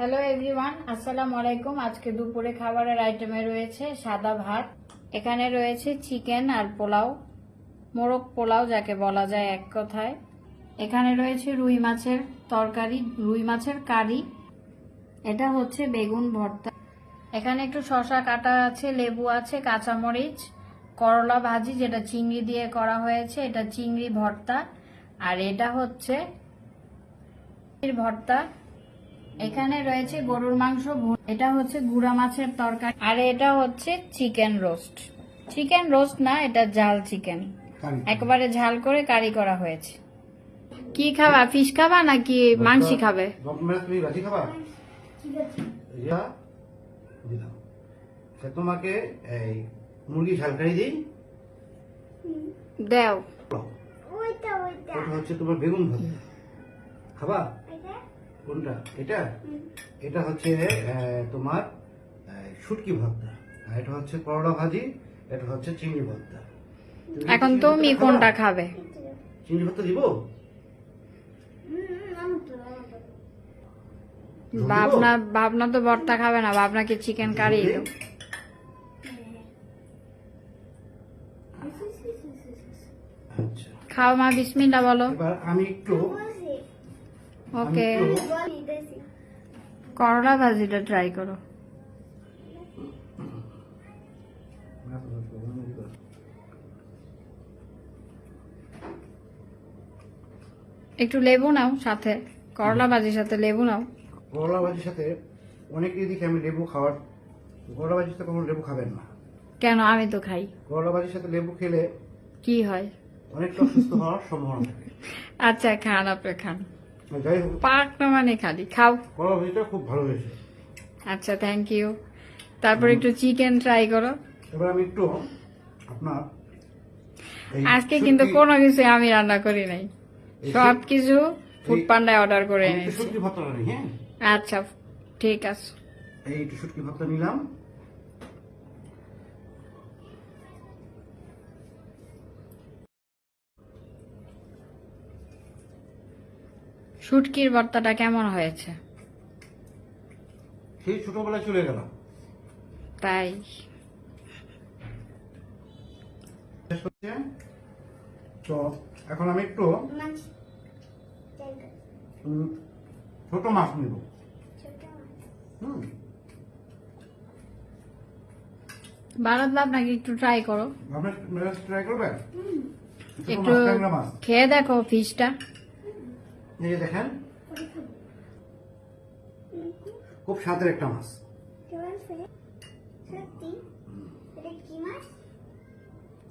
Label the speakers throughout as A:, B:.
A: Hello everyone, আসসালামু আলাইকুম। আজকে দুপুরে খাবারের আইটেমে রয়েছে সাদা ভাত, এখানে রয়েছে চিকেন আর পোলাও, মোরগ পোলাও যাকে বলা যায় এক কথায়। এখানে রয়েছে রুই মাছের তরকারি, রুই মাছের কারি, এটা হচ্ছে বেগুন ভর্তা। এখানে একটু শসা কাটা আছে, লেবু আছে, কাঁচামরিচ, করলা ভাজি যেটা চিংড়ি দিয়ে করা হয়েছে, এটা চিংড়ি ভর্তা, আর এটা হচ্ছে ভর্তা। এখানে রয়েছে গরুর মাংস, এটা হচ্ছে গুড়া মাছের তরকারি, আর এটা হচ্ছে চিকেন রোস্ট। চিকেন রোস্ট না, এটা ঝাল চিকেন, একেবারে ঝাল করে কারি করা হয়েছে। কি খাবা, ফিশ খাবা নাকি মাংসি খাবে?
B: তোমাকে এই মুরগি ঝাল কারি দিই,
A: দেও।
B: ওটা হচ্ছে তোমার বেগুন ভাজা, খাবা? কোনটা? এটা এটা হচ্ছে তোমার শুটকি ভর্তা, আর এটা হচ্ছে করলা ভাজি, এটা হচ্ছে চিংড়ি ভর্তা।
A: এখন তুমি কোনটা খাবে?
B: চিংড়ি ভর্তা দিব?
A: ভাবনা তো ভর্তা খাবে না, ভাবনাকে চিকেন কারি দাও।
B: আচ্ছা,
A: খাও মা, বিসমিল্লাহ বলো।
B: এবার আমি একটু
A: ওকে, করলা ভাজিটা ট্রাই করো। একটু লেবু নাও সাথে, করলা ভাজির সাথে লেবু নাও।
B: করলা ভাজির সাথে অনেকেই দেখি আমি লেবু খাওয়ার, করলা ভাজির সাথে কোনো লেবু খাবেন না।
A: কেন? আমি তো খাই।
B: করলা ভাজির সাথে লেবু খেলে
A: কি হয়?
B: অনেকটা অসুস্থ হওয়ার সম্ভাবনা থাকে।
A: আচ্ছা খান, আপনি খান।
B: যাই হোক,
A: পাক না মানে খালি খাও।
B: করলা ভাজিটা খুব ভালো হয়েছে।
A: আচ্ছা, থ্যাংক ইউ। তারপর একটু চিকেন ট্রাই করো।
B: এবার আমি একটু আপনার
A: আজকে কিন্তু কোনো কিছু আমি রান্না করি নাই, সব কিছু ফুড পান্ডায় অর্ডার করে এনেছি।
B: শুটকি ভর্তাটা নিই। হ্যাঁ,
A: আচ্ছা ঠিক আছে।
B: এই একটু শুটকি ভর্তা নিলাম।
A: শুটকির ভর্তাটা কেমন হয়েছে?
B: সেই ছোটবেলায় চলে গেলাম।
A: তাই
B: তো এখন আমি একটু ছোট মাছ নিব।
A: ভারত বাপ নাকি একটু ট্রাই করো,
B: আপনার ট্রাই করবেন?
A: একটু খেয়ে দেখো ফিশটা।
B: এই যে দেখেন, খুব স্বাদের একটা মাছ।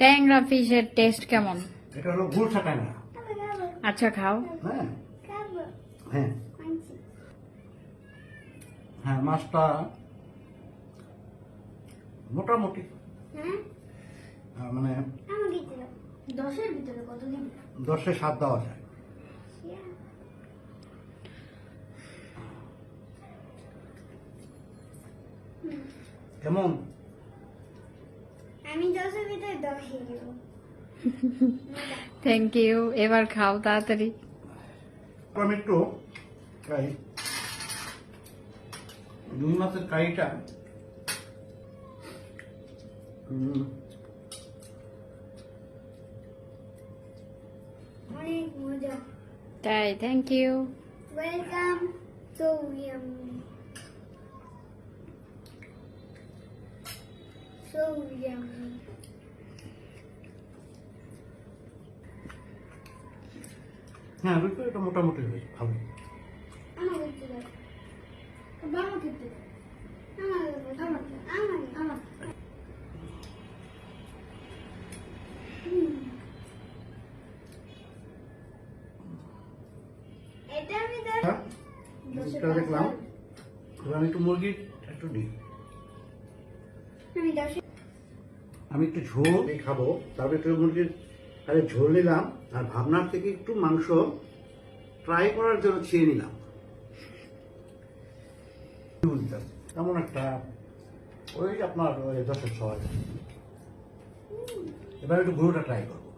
A: ট্যাংরা ফিশের টেস্ট কেমন?
B: এটা হলো গুলশা ট্যাংরা।
A: আচ্ছা খাও।
B: হ্যাঁ হ্যাঁ হ্যাঁ, মাছটা মোটামুটি মানে 10-এ 7 দেওয়া যায়। কেমন?
C: আমি 10-এর ভিতরে 10 দেব।
A: Thank you. এবার খাও তাড়াতাড়ি।
B: আমি একটু রুই মাছের কারিটা
C: অনেক মজা।
A: তাই, thank you.
C: Welcome. So yummy, so yummy.
B: হ্যাঁ, রুইটা এটা মোটামুটি হয়েছে, ভালো।
C: আমার খেতে দাও, বাবা খেতে দাও, আমার এটা আমি
B: এটা দেখলাম। এবার আমি একটু মুরগি একটু দিই। আমি একটু ঝোল খাবো, তারপরে একটু মুরগির ঝোল নিলাম, আর ভাবনার থেকে একটু মাংস ট্রাই করার জন্য ছিঁড়ে নিলাম। তেমন একটা ওই আপনার 10-এর 6। এবার একটু গরুটা ট্রাই করবো,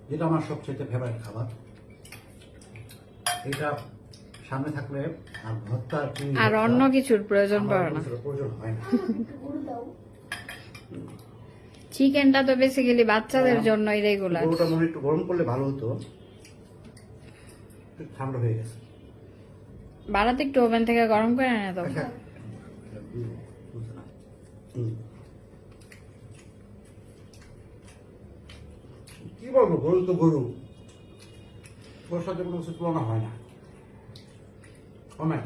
B: যেটা আমার সবচেয়ে ফেভারিট খাবার। এটা সামনে থাকলে আর ভর্তা
A: আর অন্য কিছুর প্রয়োজন
B: আমার
A: পড়ে
B: অন্য
A: না।
B: কিছুর প্রয়োজন হয় না।
C: একটু গরু দাও।
A: চিকেনটা তো বেসিক্যালি বাচ্চাদের জন্যই রেগুলার।
B: গরুটা মনে হয় একটু গরম করলে ভালো হতো, একটু ঠান্ডা হয়ে গেছে।
A: বাড়াতে একটু ওভেন থেকে গরম করে এনে দাও।
B: আচ্ছা, বুঝতে না। হুম। কি বলবো, গরু তো গরু, ওর সাথে কোনো কিছু তুলনা হয় না। অনেক